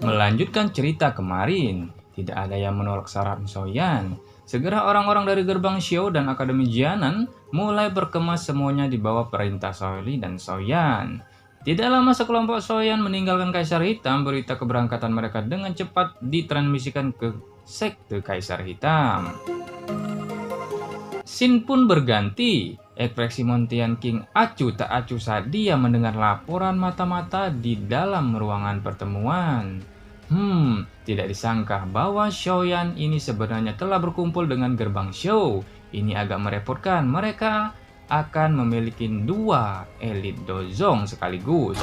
Melanjutkan cerita kemarin, tidak ada yang menolak saran Soyan. Segera orang-orang dari gerbang Xiao dan Akademi Jianan mulai berkemas semuanya di bawah perintah Soili dan Soyan. Tidak lama sekelompok Soyan meninggalkan Kaisar Hitam, berita keberangkatan mereka dengan cepat ditransmisikan ke sekte Kaisar Hitam. Scene pun berganti. Ekspresi Montian King acuh tak acuh saat dia mendengar laporan mata-mata di dalam ruangan pertemuan. Tidak disangka bahwa Xiaoyan ini sebenarnya telah berkumpul dengan gerbang Xiao. Ini agak merepotkan, mereka akan memiliki dua elit dozong sekaligus.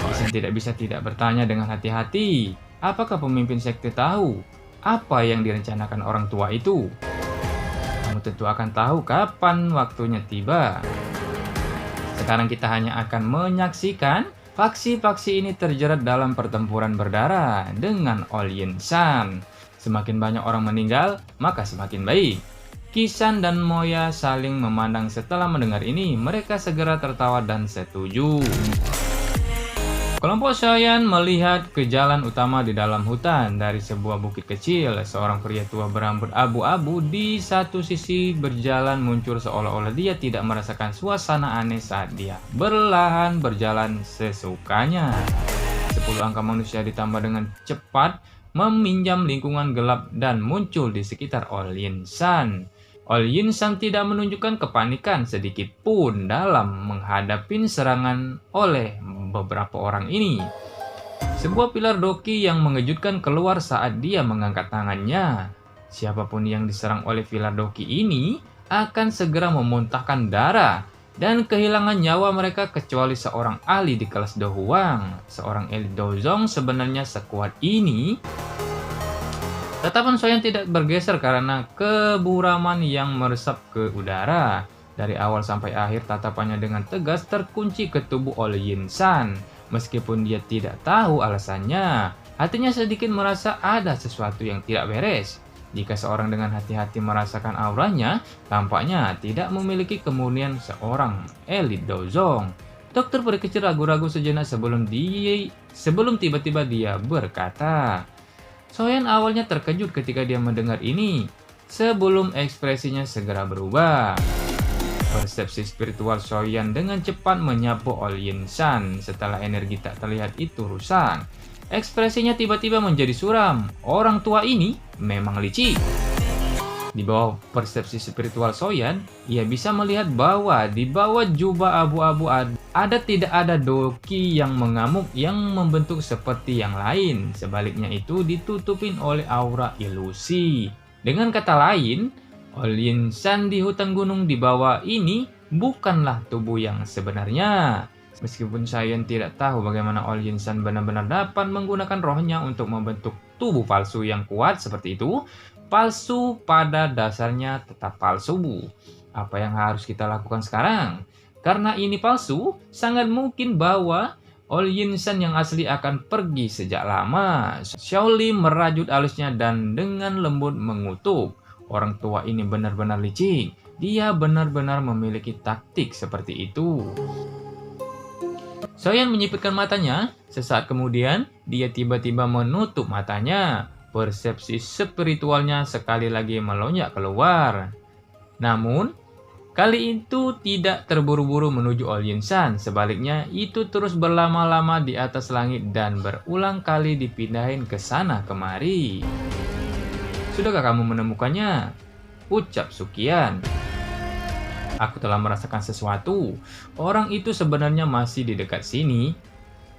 Lisan tidak bisa tidak bertanya dengan hati-hati. Apakah pemimpin sekte tahu apa yang direncanakan orang tua itu? Kamu tentu akan tahu kapan waktunya tiba. Sekarang kita hanya akan menyaksikan faksi-faksi ini terjerat dalam pertempuran berdarah dengan All Yin San. Semakin banyak orang meninggal, maka semakin baik. Kisan dan Moya saling memandang setelah mendengar ini. Mereka segera tertawa dan setuju. Kelompok Xiaoyan melihat ke jalan utama di dalam hutan. Dari sebuah bukit kecil, seorang pria tua berambut abu-abu di satu sisi berjalan muncul seolah-olah dia tidak merasakan suasana aneh saat dia berlahan berjalan sesukanya. 10 angka manusia ditambah dengan cepat meminjam lingkungan gelap dan muncul di sekitar All Yin San. All Yin San tidak menunjukkan kepanikan sedikit pun dalam menghadapi serangan oleh beberapa orang ini. Sebuah pilar doki yang mengejutkan keluar saat dia mengangkat tangannya. Siapapun yang diserang oleh pilar doki ini akan segera memuntahkan darah dan kehilangan nyawa mereka kecuali seorang ahli di kelas Do Huang. Seorang elit dozong sebenarnya sekuat ini. Tatapan Soyan tidak bergeser karena keburaman yang meresap ke udara. Dari awal sampai akhir tatapannya dengan tegas terkunci ke tubuh All Yin San. Meskipun dia tidak tahu alasannya, hatinya sedikit merasa ada sesuatu yang tidak beres. Jika seorang dengan hati-hati merasakan auranya, tampaknya tidak memiliki kemurnian seorang elit dozong. Dokter peri kecil ragu-ragu sejenak sebelum tiba-tiba dia berkata. Soyan awalnya terkejut ketika dia mendengar ini, sebelum ekspresinya segera berubah. Persepsi spiritual Soyan dengan cepat menyapu All Yin San setelah energi tak terlihat itu rusak. Ekspresinya tiba-tiba menjadi suram. Orang tua ini memang licik. Di bawah persepsi spiritual Soyan, ia bisa melihat bahwa di bawah jubah abu-abu tidak ada doki yang mengamuk yang membentuk seperti yang lain. Sebaliknya itu ditutupin oleh aura ilusi. Dengan kata lain, All Yin San di hutan gunung di bawah ini bukanlah tubuh yang sebenarnya. Meskipun Soyan tidak tahu bagaimana All Yin San benar-benar dapat menggunakan rohnya untuk membentuk tubuh palsu yang kuat seperti itu, palsu pada dasarnya tetap palsu. Apa yang harus kita lakukan sekarang? Karena ini palsu, sangat mungkin bahwa All Yin San yang asli akan pergi sejak lama. Xiaoli merajut alisnya dan dengan lembut mengutuk. Orang tua ini benar-benar licik. Dia benar-benar memiliki taktik seperti itu. Soyan menyipitkan matanya. Sesaat kemudian, dia tiba-tiba menutup matanya. Persepsi spiritualnya sekali lagi melonjak keluar. Namun, kali itu tidak terburu-buru menuju All Yin San. Sebaliknya, itu terus berlama-lama di atas langit dan berulang kali dipindahin ke sana kemari. Sudahkah kamu menemukannya? Ucap Sukian. Aku telah merasakan sesuatu. Orang itu sebenarnya masih di dekat sini.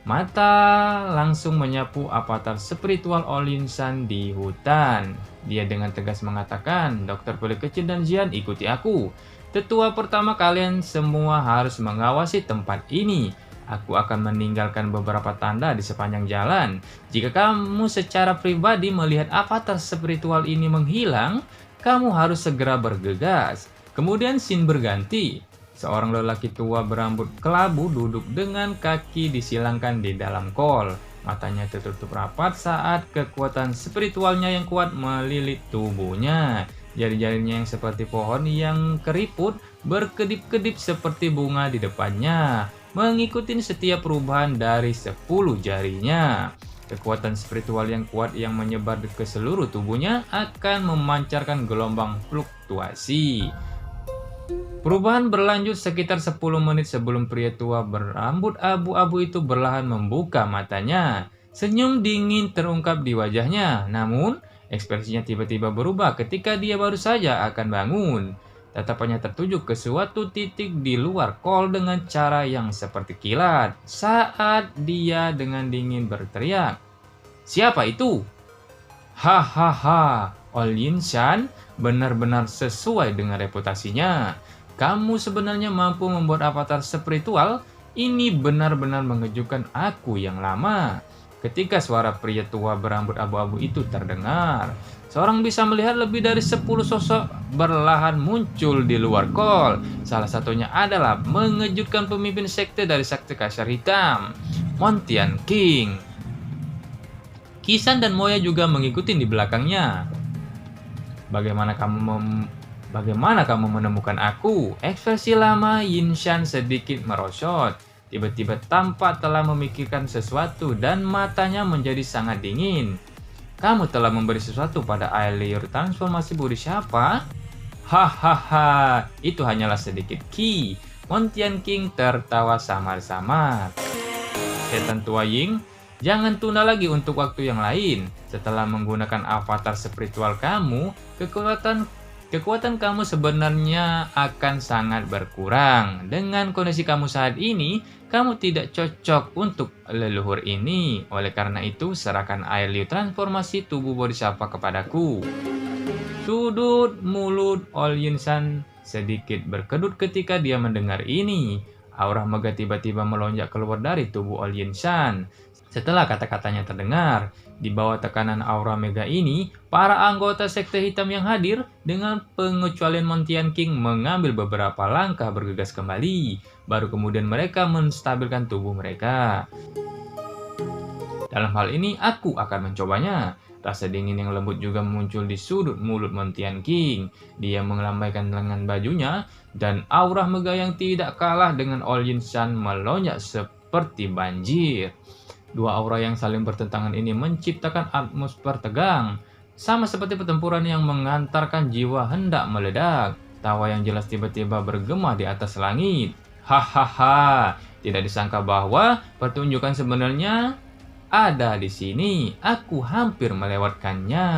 Mata langsung menyapu avatar spiritual All Yin San di hutan. Dia dengan tegas mengatakan, Dokter peri kecil dan Jian, ikuti aku. Tetua pertama, kalian semua harus mengawasi tempat ini. Aku akan meninggalkan beberapa tanda di sepanjang jalan. Jika kamu secara pribadi melihat avatar spiritual ini menghilang, kamu harus segera bergegas. Kemudian scene berganti. Seorang lelaki tua berambut kelabu duduk dengan kaki disilangkan di dalam kol. Matanya tertutup rapat saat kekuatan spiritualnya yang kuat melilit tubuhnya. Jari-jarinya yang seperti pohon yang keriput berkedip-kedip seperti bunga di depannya, mengikuti setiap perubahan dari 10 jarinya. Kekuatan spiritual yang kuat yang menyebar ke seluruh tubuhnya akan memancarkan gelombang fluktuasi. Perubahan berlanjut sekitar 10 menit sebelum pria tua berambut abu-abu itu perlahan membuka matanya. Senyum dingin terungkap di wajahnya, namun ekspresinya tiba-tiba berubah ketika dia baru saja akan bangun. Tatapannya tertuju ke suatu titik di luar kol dengan cara yang seperti kilat saat dia dengan dingin berteriak, "Siapa itu?" Hahaha, Olin Shan benar-benar sesuai dengan reputasinya. Kamu sebenarnya mampu membuat avatar spiritual? Ini benar-benar mengejutkan aku yang lama. Ketika suara pria tua berambut abu-abu itu terdengar, seorang bisa melihat lebih dari 10 sosok berlahan muncul di luar kol. Salah satunya adalah mengejutkan pemimpin sekte dari sekte Kaisar Hitam, Montian King. Kisan dan Moya juga mengikuti di belakangnya. Bagaimana kamu menemukan aku? Ekspresi lama Yinshan sedikit merosot. Tiba-tiba tampak telah memikirkan sesuatu dan matanya menjadi sangat dingin. Kamu telah memberi sesuatu pada air liur transformasi Bodhisattva? Hahaha, itu hanyalah sedikit ki. Montian King tertawa samar-samar. Setan tua Ying, jangan tunda lagi untuk waktu yang lain. Setelah menggunakan avatar spiritual kamu, kekuatan kamu sebenarnya akan sangat berkurang. Dengan kondisi kamu saat ini, kamu tidak cocok untuk leluhur ini. Oleh karena itu, serahkan air liur transformasi tubuh Bodhisattva kepadaku. Sudut mulut Olin Shan sedikit berkedut ketika dia mendengar ini. Aura mega tiba-tiba melonjak keluar dari tubuh Olin Shan. Setelah kata-katanya terdengar, di bawah tekanan aura mega ini, para anggota sekte hitam yang hadir dengan pengecualian Montian King mengambil beberapa langkah bergegas kembali. Baru kemudian mereka menstabilkan tubuh mereka. Dalam hal ini, aku akan mencobanya. Rasa dingin yang lembut juga muncul di sudut mulut Montian King. Dia mengelambaikan lengan bajunya, dan aura mega yang tidak kalah dengan Olin Shan melonjak seperti banjir. Dua aura yang saling bertentangan ini menciptakan atmosfer tegang, sama seperti pertempuran yang mengantarkan jiwa hendak meledak. Tawa yang jelas tiba-tiba bergema di atas langit. Hahaha, tidak disangka bahwa pertunjukan sebenarnya ada di sini. Aku hampir melewatkannya.